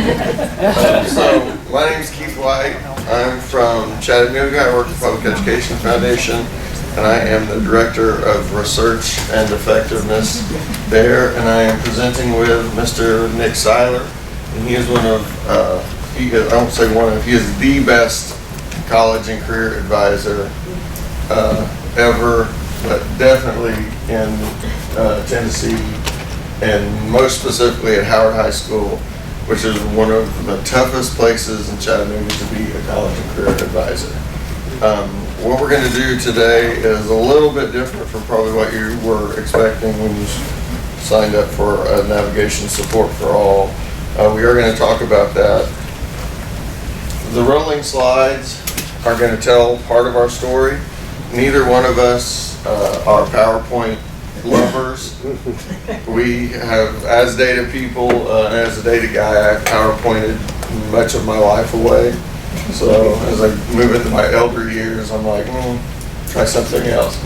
So, my name is Keith White. I'm from Chattanooga. I work for Public Education Foundation, and I am the Director of Research and Effectiveness there. And I am presenting with Mr. Nick Seiler, and he is one of, I won't say one of, he is the best college and career advisor ever, but definitely in Tennessee, and most specifically at Howard High School, which is one of the toughest places in Chattanooga to be a college and career advisor. What we're going to do today is a little bit different from probably what you were expecting when you signed up for navigation support for all. We are going to talk about that. The rolling slides are going to tell part of our story. Neither one of us are PowerPoint lovers. We have, as data people, and as a data guy, I've PowerPointed much of my life away. So as I move into my elder years, I'm like, try something else.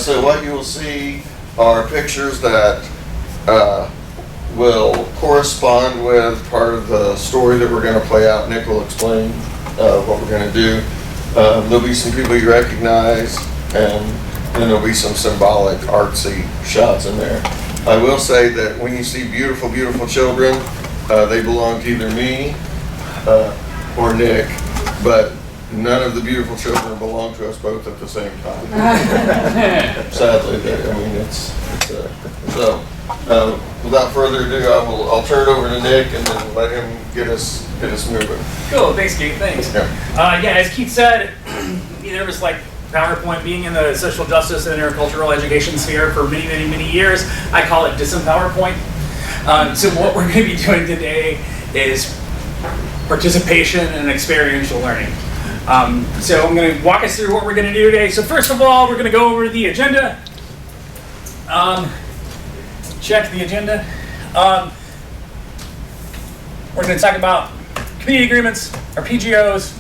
So what you'll see are pictures that will correspond with part of the story that we're going to play out. Nick will explain what we're going to do. There'll be some people you recognize, and then there'll be some symbolic, artsy shots in there. I will say that when you see beautiful, beautiful children, they belong to either me or Nick, but none of the beautiful children belong to us both at the same time. Sadly, I mean, so. Without further ado, I'll turn it over to Nick and then let him get us moving. Cool, thanks Keith, thanks. Yeah, as Keith said, there was like PowerPoint being in the social justice and intercultural education sphere for many, many, many years. I call it disempowerpoint. So what we're going to be doing today is participation and experiential learning. So I'm going to walk us through what we're going to do today. So first of all, we're going to go over the agenda. Check the agenda. We're going to talk about community agreements, our PGOs,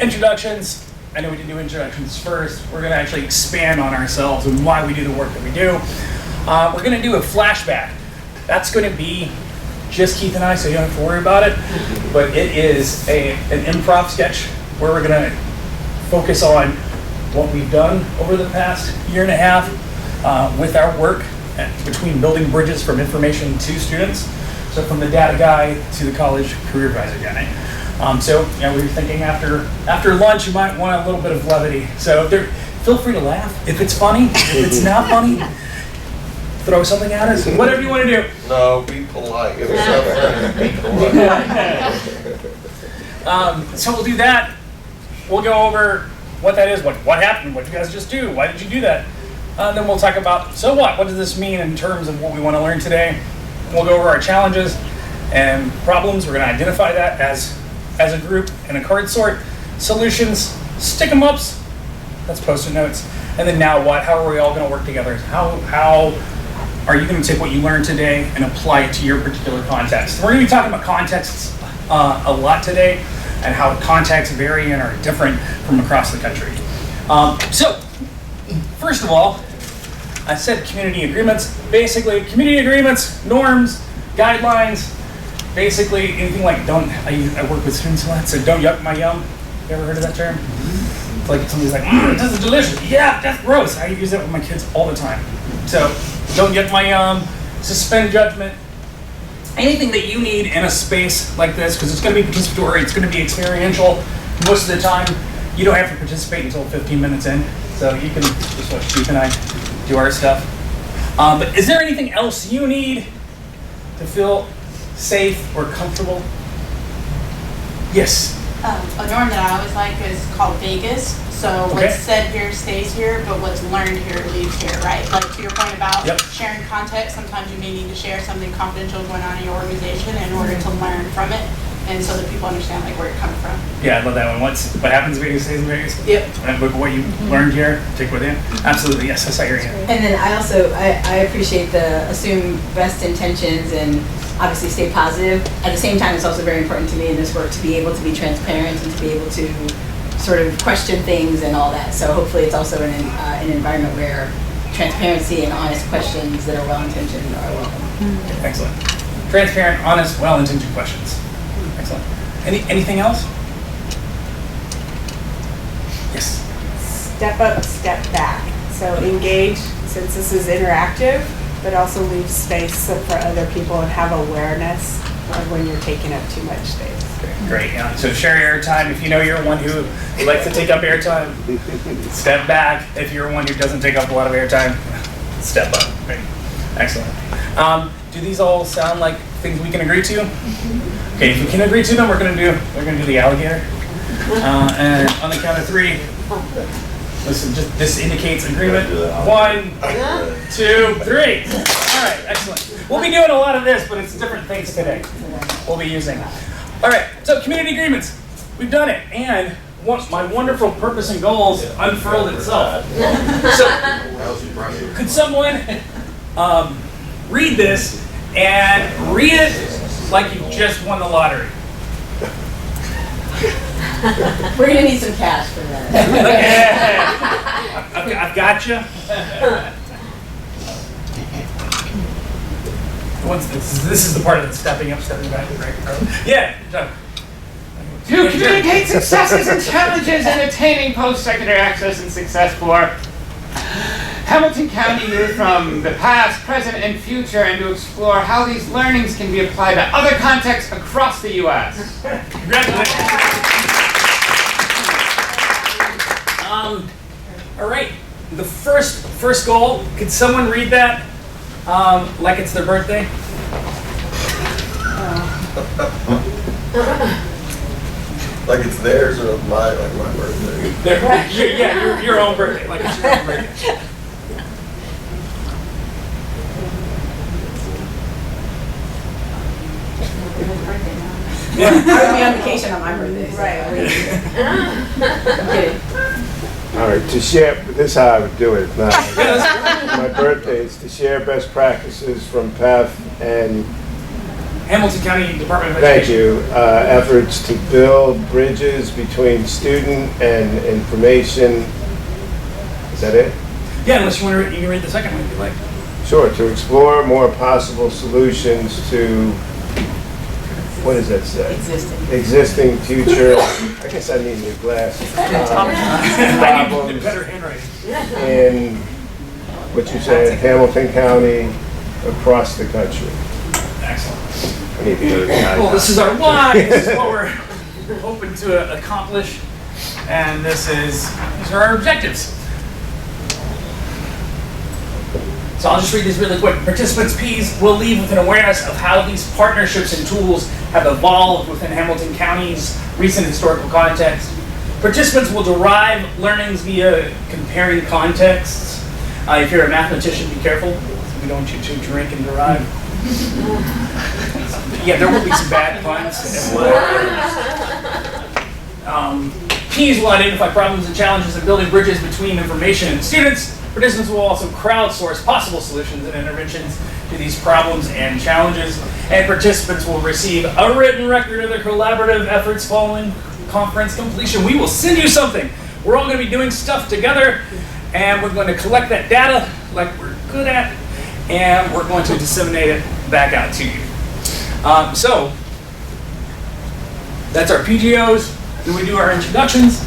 introductions. I know we didn't do introductions first. We're going to actually expand on ourselves and why we do the work that we do. We're going to do a flashback. That's going to be just Keith and I, so you don't have to worry about it. But it is an improv sketch where we're going to focus on what we've done over the past year and a half with our work between building bridges from information to students. So from the data guy to the college career advisor guy. So we were thinking after lunch you might want a little bit of levity. So feel free to laugh if it's funny. If it's not funny, throw something at us. Whatever you want to do. No, be polite. If it's not funny, be polite. So we'll do that. We'll go over what that is, what happened, what did you guys just do, why did you do that? Then we'll talk about, so what does this mean in terms of what we want to learn today? We'll go over our challenges and problems. We're going to identify that as a group in a card sort. Solutions, stick 'em ups, that's post-it notes. And then now what? How are we all going to work together? How are you going to take what you learned today and apply it to your particular context? We're going to be talking about contexts a lot today and how contexts vary and are different from across the country. So, first of all, I said community agreements. Basically, community agreements, norms, guidelines, basically anything like I work with students a lot, so don't yuck my yum. You ever heard of that term? It's like somebody's like, this is delicious. Yeah, that's gross. I use that with my kids all the time. So don't yuck my yum, suspend judgment. Anything that you need in a space like this, because it's going to be participatory, it's going to be experiential. Most of the time, you don't have to participate until 15 minutes in, so you can just watch Keith and I do our stuff. But is there anything else you need to feel safe or comfortable? Yes? A norm that I always like is called Vegas. So what's said here stays here, but what's learned here leaves here, right? Like to your point about sharing context, sometimes you may need to share something confidential going on in your organization in order to learn from it, and so that people understand like where you're coming from. Yeah, I love that one. What happens in Vegas stays in Vegas? Yep. And look what you learned here, take with you. Absolutely, yes, I hear you. And then I appreciate the assume best intentions and obviously stay positive. At the same time, it's also very important to me in this work to be able to be transparent and to be able to sort of question things and all that. So hopefully it's also an environment where transparency and honest questions that are well-intentioned are welcome. Excellent. transparent, honest, well-intentioned questions. Excellent. Anything else? Yes. Step up, step back. So engage, since this is interactive, but also leave space for other people and have awareness of when you're taking up too much space. Great. Yeah. So share airtime if you know you're one who likes to take up airtime. Step back if you're one who doesn't take up a lot of airtime. Step up. Great. Excellent. Do these all sound like things we can agree to? Okay, if we can agree to them, we're gonna do the alligator. And on the count of 3, listen, this indicates agreement. 1, 2, 3. All right, excellent. We'll be doing a lot of this, but it's different things today we'll be using. All right, so community agreements. We've done it, and my wonderful purpose and goals unfurled itself. So, could someone read this and read it like you just won the lottery? We're gonna need some cash for that. I've got you. This is the part of the stepping up, stepping back, right? Yeah, John. To communicate successes and challenges in attaining post-secondary access and success for Hamilton County youth from the past, present, and future, and to explore how these learnings can be applied to other contexts across the U.S. Congratulations. All right, the first goal, could someone read that like it's their birthday? Like it's theirs or like my birthday. Yeah, your own birthday, like it's your own birthday. I would be on vacation on my birthday. Right. I'm kidding. All right, to share, this is how I would do it. Now, my birthday is to share best practices from PEF and, Hamilton County Department of thank Education. you, efforts to build bridges between student and information. Is that it? Yeah, unless you want to, you can read the second one if you like. Sure, to explore more possible solutions to, what does that say? Existing, future, I guess I need new glasses. I need better handwriting. In what you said, Hamilton County, across the country. Excellent. I need 30 Well, this is our why. This is what we're hoping to accomplish, and these are our objectives. So I'll just read these really quick. Participants' Ps will leave with an awareness of how these partnerships and tools have evolved within Hamilton County's recent historical context. Participants will derive learnings via comparing contexts. If you're a mathematician, be careful. We don't want you to drink and derive. Yeah, there will be some bad puns. Ps will identify problems and challenges in building bridges between information and students. Participants will also crowdsource possible solutions and interventions to these problems and challenges. And participants will receive a written record of their collaborative efforts following conference completion. We will send you something. We're all going to be doing stuff together, and we're going to collect that data like we're good at, and we're going to disseminate it back out to you. So that's our PGOs. Then we do our introductions.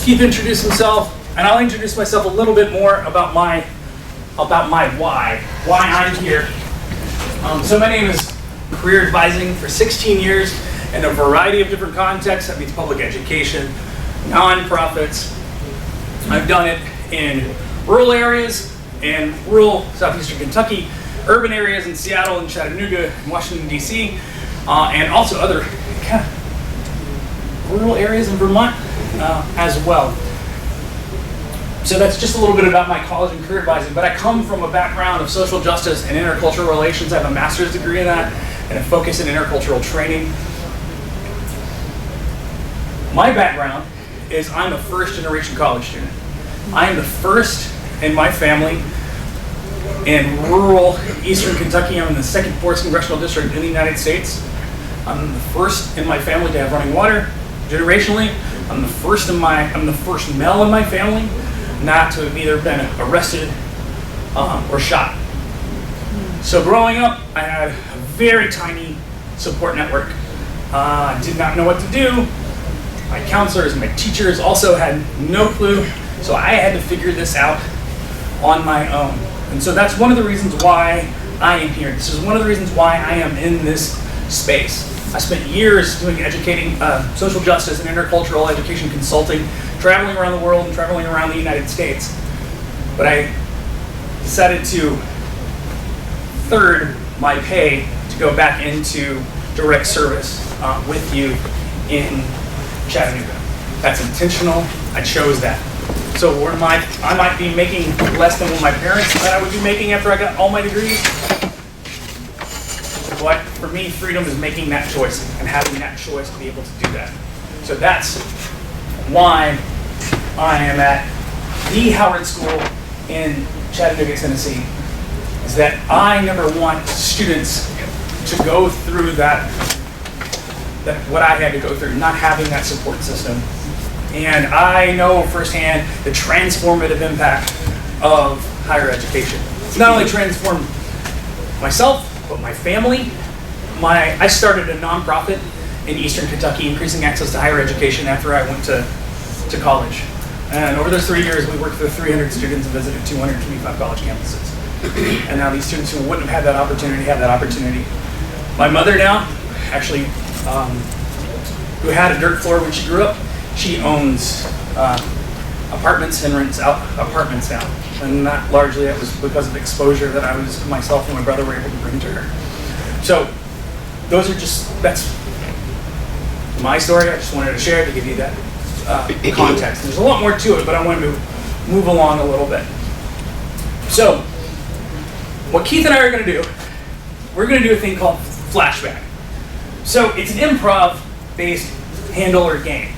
Keith introduced himself, and I'll introduce myself a little bit more about my why I'm here. So my name is career advising for 16 years in a variety of different contexts. That means public education, nonprofits. I've done it in rural areas, in rural southeastern Kentucky, urban areas in Seattle and Chattanooga, and Washington, D.C., and also other kind of rural areas in Vermont as well. So that's just a little bit about my college and career advising, but I come from a background of social justice and intercultural relations. I have a master's degree in that and a focus in intercultural training. My background is I'm a first generation college student. I am the first in my family in rural eastern Kentucky. I'm in the 2nd 4th Congressional District in the United States. I'm the first in my family to have running water. Generationally, I'm the first male in my family not to have either been arrested or shot. So growing up, I had a very tiny support network. I did not know what to do. My counselors, my teachers also had no clue. So I had to figure this out on my own. And so that's one of the reasons why I am here. This is one of the reasons why I am in this space. I spent years doing educating, social justice and intercultural education consulting, traveling around the world and traveling around the United States. But I decided to third my pay to go back into direct service with you in Chattanooga. That's intentional. I chose that. So I might be making less than what my parents thought I would be making after I got all my degrees. But for me, freedom is making that choice and having that choice to be able to do that. So that's why I am at the Howard School in Chattanooga, Tennessee, is that I never want students to go through that what I had to go through, not having that support system. And I know firsthand the transformative impact of higher education. It's not only transformed myself, but my family. I started a nonprofit in Eastern Kentucky, increasing access to higher education after I went to college. And over those 3 years, we worked with 300 students and visited 225 college campuses. And now these students who wouldn't have had that opportunity have that opportunity. My mother now, actually, who had a dirt floor when she grew up, she owns apartments and rents out apartments now. And that largely it was because of exposure that myself and my brother were able to bring to her. So that's my story. I just wanted to share it to give you that context. There's a lot more to it, but I wanted to move along a little bit. So what Keith and I are going to do, we're going to do a thing called flashback. So it's an improv-based handle or game.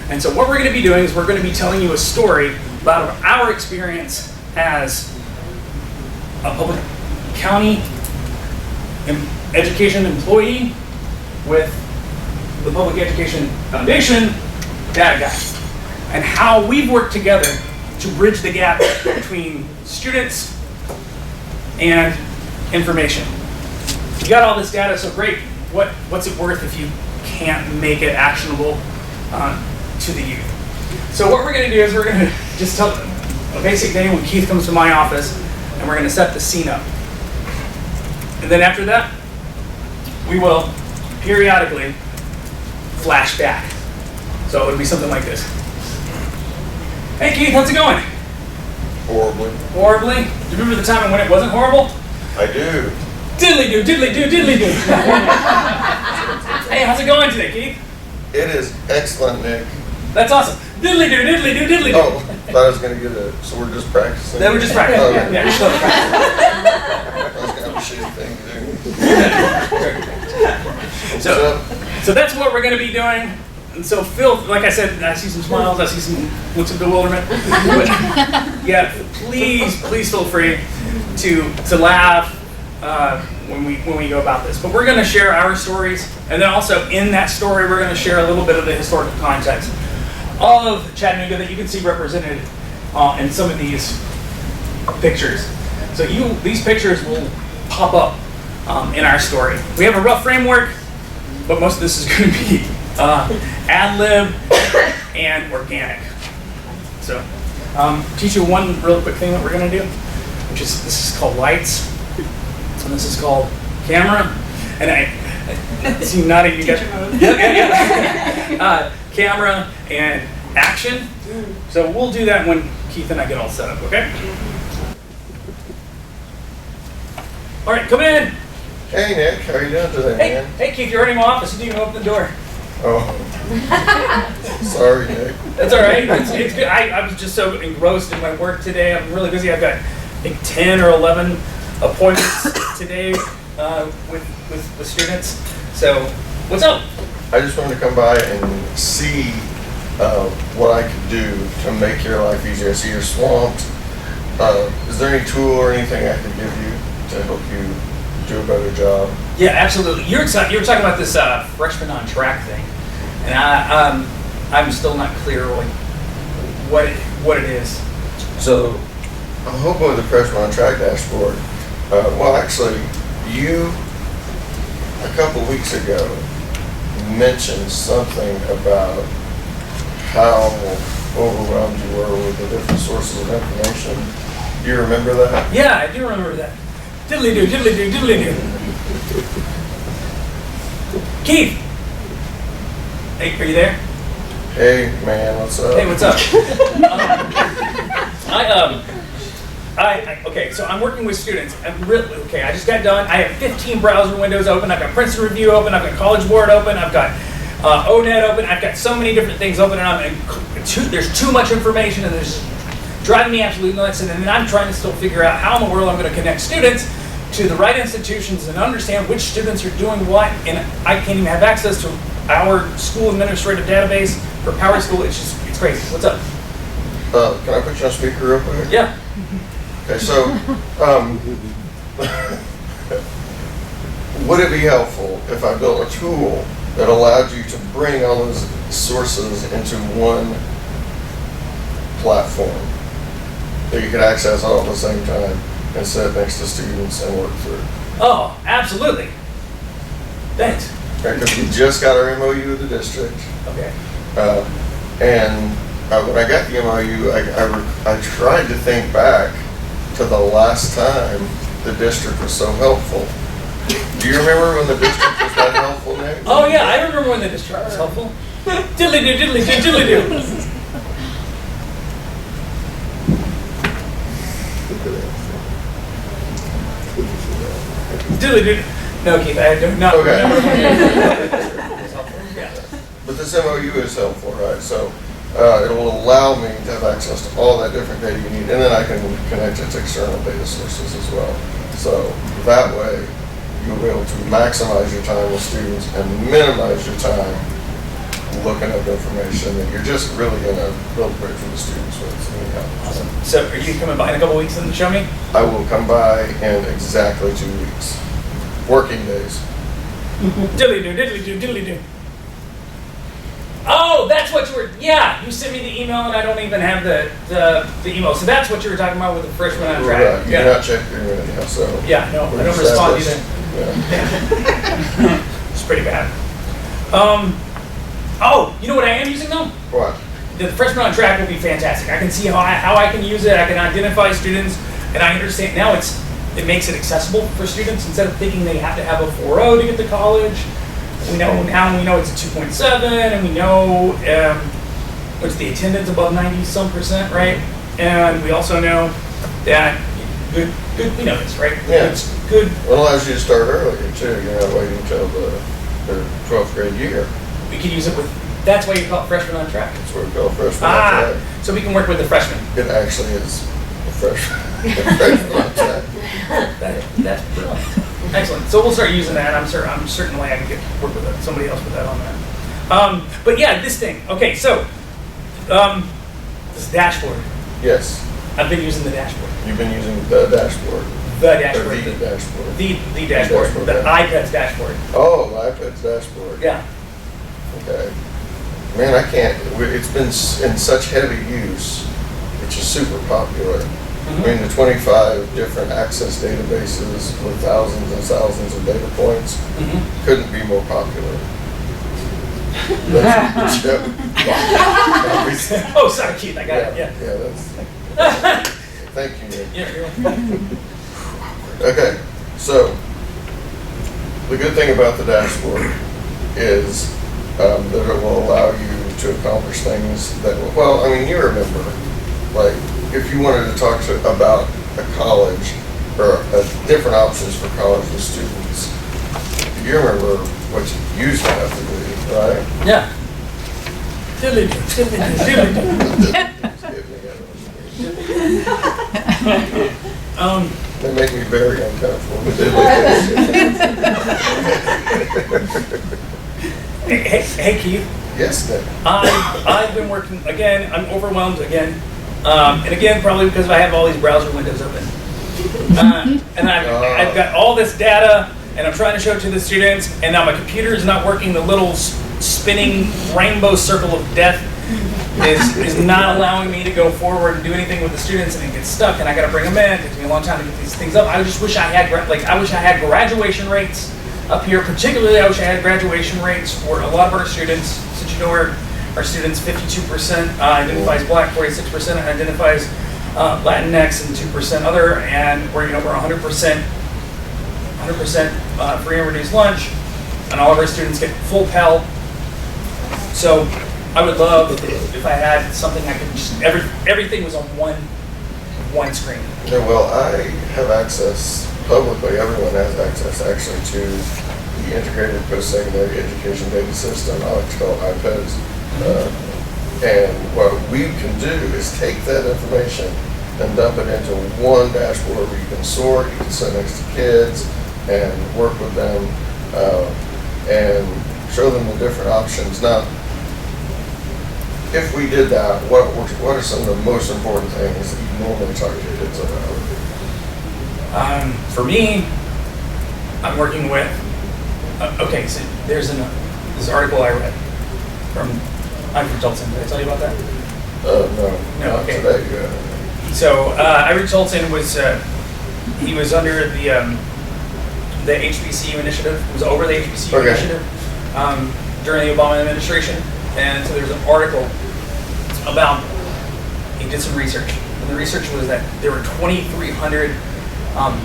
And so what we're going to be doing is we're going to be telling you a story about our experience as a public county education employee with the Public Education Foundation data guy, and how we've worked together to bridge the gap between students and information. You got all this data, so great. What's it worth if you can't make it actionable to the youth? So what we're going to do is we're going to just tell a basic day when Keith comes to my office, and we're going to set the scene up. And then after that, we will periodically flash back. So it'll be something like this. Hey Keith, how's it going? Horribly. Horribly? Do you remember the time when it wasn't horrible? I do. Diddly-do, diddly-do, diddly-do. Hey, how's it going today, Keith? It is excellent, Nick. That's awesome. Diddly-do, diddly-do, diddly-do. Oh, thought I was going to get it. So we're just practicing? Then we're just practicing. Okay. Yeah, just practicing. I was going to have a shitty thing to do. So that's what we're going to be doing. And so Phil, like I said, I see some smiles, I see some looks of bewilderment. But yeah, please feel free to laugh when we go about this. But we're going to share our stories, and then also in that story, we're going to share a little bit of the historical context of Chattanooga that you can see represented in some of these pictures. So these pictures will pop up in our story. We have a rough framework, but most of this is going to be ad-lib and organic. So, teach you one real quick thing that we're going to do, which is this is called lights, and this is called camera. And I see you nodding. You got camera and action. So we'll do that when Keith and I get all set up. Okay. All right, come in. Hey Nick, how are you doing today, man? Hey Keith, you're already in my office. You didn't even open the door. Oh, sorry, Nick. That's all right. It's good. I was just so engrossed in my work today. I'm really busy. I've got, I think, 10 or 11 appointments today with students. So, what's up? I just wanted to come by and see what I could do to make your life easier. I see you're swamped. Is there any tool or anything I could give you to help you do a better job? Yeah, absolutely. You were talking about this freshman on track thing, and I'm still not clear what it is. So I'm hoping with the freshman on track dashboard, Well, actually, you, a couple weeks ago, mentioned something about how overwhelmed you were with the different sources of information. Do you remember that? Yeah, I do remember that. Diddly-do, diddly-do, diddly-do. Keith! Hey, are you there? Hey, man, what's up? Hey, what's up? Okay, so I'm working with students. I just got done. I have 15 browser windows open. I've got Princeton Review open. I've got College Board open. I've got ONET open. I've got so many different things open, and there's too much information, and there's driving me absolutely nuts. And then I'm trying to still figure out how in the world I'm going to connect students to the right institutions and understand which students are doing what. And I can't even have access to our school administrative database for Power School. It's crazy. What's up? Can I put you on speaker real quick? Yeah. Okay, so, would it be helpful if I built a tool that allowed you to bring all those sources into one platform that you could access all at the same time and sit next to students and work through? Oh, absolutely. Thanks. Because we just got our MOU with the district. Okay. When I got the MOU, I tried to think back to the last time the district was so helpful. Do you remember when the district was that helpful, Nick? Oh yeah, I remember when the district was helpful. Diddly-do, diddly-do, diddly-do. Diddly-do. No, Keith, I do not Okay. remember. Yeah. But this MOU is helpful, right? So it will allow me to have access to all that different data you need, and then I can connect it to external data sources as well. So that way, you'll be able to maximize your time with students and minimize your time looking up information that you're just really going to build a bridge with the students with. Anyhow. Awesome. So are you coming by in a couple weeks and show me? I will come by in exactly 2 weeks. Working days. Diddly-do, diddly-do, diddly-do. Oh, that's what you were, yeah, you sent me the email and I don't even have the email. So that's what you were talking about with the freshman on track. Right. You cannot check your email anyhow, so. Yeah, no, I don't respond either. Yeah. It's pretty bad. Oh, you know what I am using though? What? The freshman on track will be fantastic. I can see how I can use it. I can identify students, and I understand now it makes it accessible for students instead of thinking they have to have a 4.0 to get to college. We know it's a 2.7, and we know what's the attendance above 90% right? And we also know that good. We know this, right? Yeah. It's good. It allows you to start earlier too. You're not waiting until their 12th grade year. We could use it with. That's why you call it freshman on track. That's what we call freshman on track. So we can work with the freshmen. It actually is a freshman on track. That's brilliant. Excellent. So we'll start using that. I'm certainly I can work with somebody else with that on that. But yeah, this thing. Okay, so this dashboard. Yes. I've been using the dashboard. You've been using the dashboard. The dashboard. Or the dashboard. The dashboard. The iPad's dashboard. Oh, the iPad's dashboard. Yeah. Okay. Man, I can't. It's been in such heavy use. It's just super popular. I mean, the 25 different access databases with thousands and thousands of data points couldn't be more popular. That's a joke. Oh, sorry, Keith. I got it. Yeah. Yeah, that's. Thank you, Nick. Yeah, you're welcome. Okay, so the good thing about the dashboard is that it will allow you to accomplish things that, well, I mean, you remember, like, if you wanted to talk about a college or different options for college with students, you remember what you used to have to do, right? Yeah. Diddly-do, diddly-do, diddly-do. They make me very uncomfortable. Hey, Keith. Yes, Nick. I've been working, again, I'm overwhelmed again. And again, probably because I have all these browser windows open. And I've got all this data, and I'm trying to show it to the students, and now my computer is not working, the little spinning rainbow circle of death is not allowing me to go forward and do anything with the students, and it gets stuck, and I got to bring them in. It takes me a long time to get these things up. I just wish I had graduation rates up here. Particularly, I wish I had graduation rates for a lot of our students. Since you know our students, 52% identifies Black, 46% identifies Latinx, and 2% other, and we're 100% free and reduced lunch, and all of our students get full Pell. So I would love if I had something I could just, everything was on one screen. Yeah, well, I have access, publicly, everyone has access actually to the Integrated Post-Secondary Education Data System. I like to call it IPEDS. And what we can do is take that information and dump it into one dashboard where you can sort, you can sit next to kids and work with them and show them the different options. Now, if we did that, what are some of the most important things that you normally talk to your kids about? For me, I'm working with, okay, so there's this article I read from Ivy Tolson. Did I tell you about that? No, No, okay. Today, yeah. So Ivy Tolson was, he was under the HBCU initiative, he was over the HBCU initiative during the Obama administration. And so there's an article about, he did some research, and the research was that there were 2,300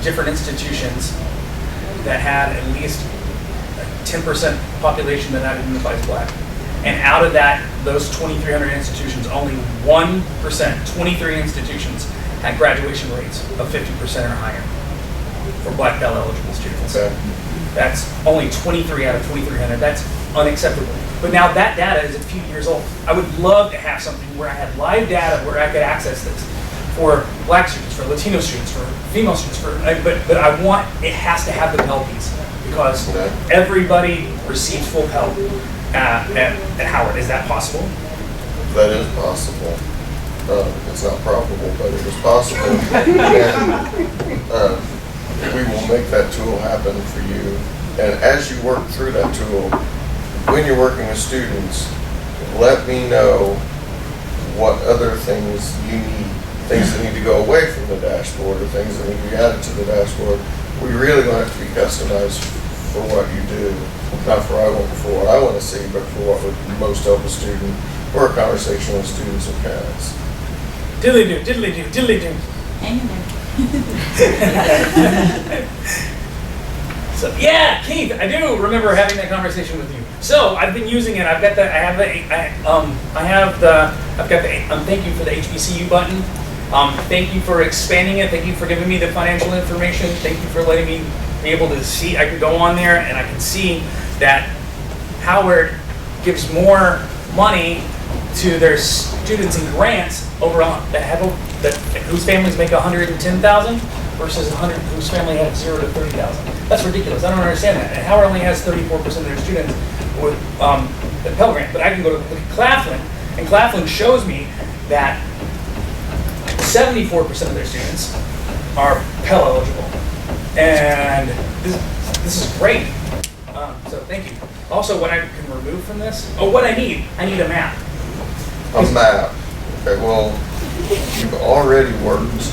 different institutions that had at least a 10% population that identifies Black. And out of that, those 2,300 institutions, only 1%, 23 institutions, had graduation rates of 50% or higher for Black Pell eligible students. Okay. That's only 23 out of 2,300. That's unacceptable. But now that data is a few years old. I would love to have something where I had live data where I could access this for Black students, for Latino students, for female students. But I want, it has to have the Pell piece because everybody receives full Pell at Howard. Is that possible? That is possible. It's not probable, but it is possible. And we will make that tool happen for you. And as you work through that tool, when you're working with students, let me know what other things you need, things that need to go away from the dashboard or things that need to be added to the dashboard. We really going to have to be customized for what you do, not for what I want to see, but for what would most help a student or a conversation with students or parents. Diddly do, diddly do, diddly do. Hang in there. So yeah, Keith, I do remember having that conversation with you. So I've been using it. I've got the thank you for the HBCU button. Thank you for expanding it. Thank you for giving me the financial information. Thank you for letting me be able to see. I can go on there and I can see that Howard gives more money to their students in grants over on whose families make $110,000 versus 100 whose family had 0 to 30,000. That's ridiculous. I don't understand that. And Howard only has 34% of their students with the Pell Grant. But I can go to look at Claflin, and Claflin shows me that 74% of their students are Pell eligible. And this is great. So thank you. Also, what I can remove from this, what I need a map. A map. Okay, well, you've already worked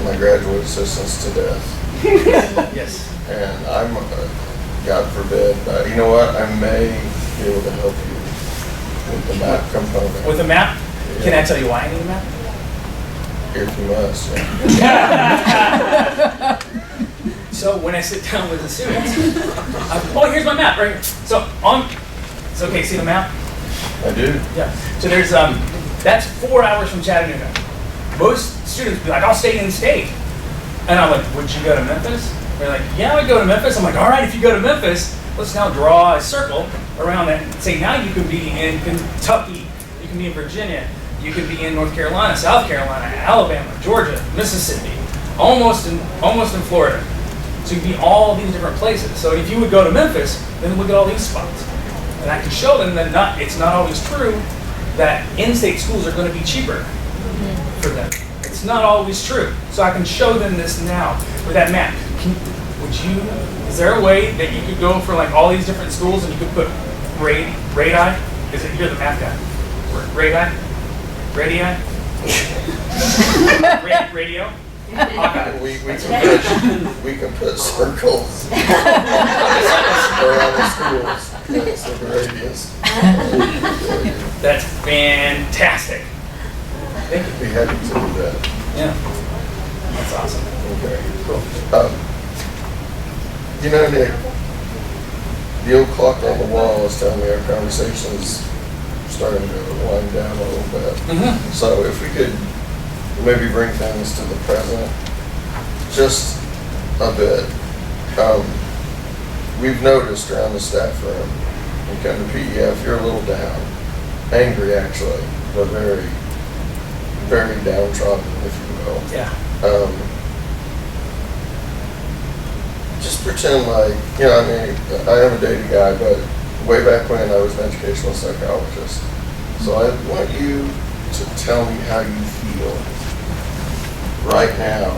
my graduate assistants to death. Yes. And I'm, God forbid, you know what? I may be able to help you with the map component. With a map? Yeah. Can I tell you why I need a map? If you must, yeah. So when I sit down with the students, here's my map right here. So it's okay, see the map? I do. Yeah. So there's that's 4 hours from Chattanooga. Most students be like, I'll stay in state. And I'm like, would you go to Memphis? They're like, yeah, I would go to Memphis. I'm like, all right, if you go to Memphis, let's now draw a circle around that and say, now you can be in Kentucky, you can be in Virginia, you can be in North Carolina, South Carolina, Alabama, Georgia, Mississippi, almost in Florida. So you can be all these different places. So if you would go to Memphis, then look at all these spots. And I can show them that it's not always true that in-state schools are going to be cheaper for them. It's not always true. So I can show them this now with that map. Is there a way that you could go for like all these different schools and you could put radii? You're the math guy. Radii? Radio? Radio? Okay. We can put circles around the schools. That's the radius. That's fantastic. Be happy to do that. Yeah. That's awesome. Okay, cool. You know, Nick, the old clock on the wall is telling me our conversation is starting to wind down a little bit. Mm-hmm. So if we could maybe bring things to the present just a bit. We've noticed around the staff room and kind of PEF, you're a little down, angry actually, but very, very downtrodden, if you will. Yeah. Just pretend like, you know, I mean, I am a data guy, but way back when I was an educational psychologist. So I want you to tell me how you feel right now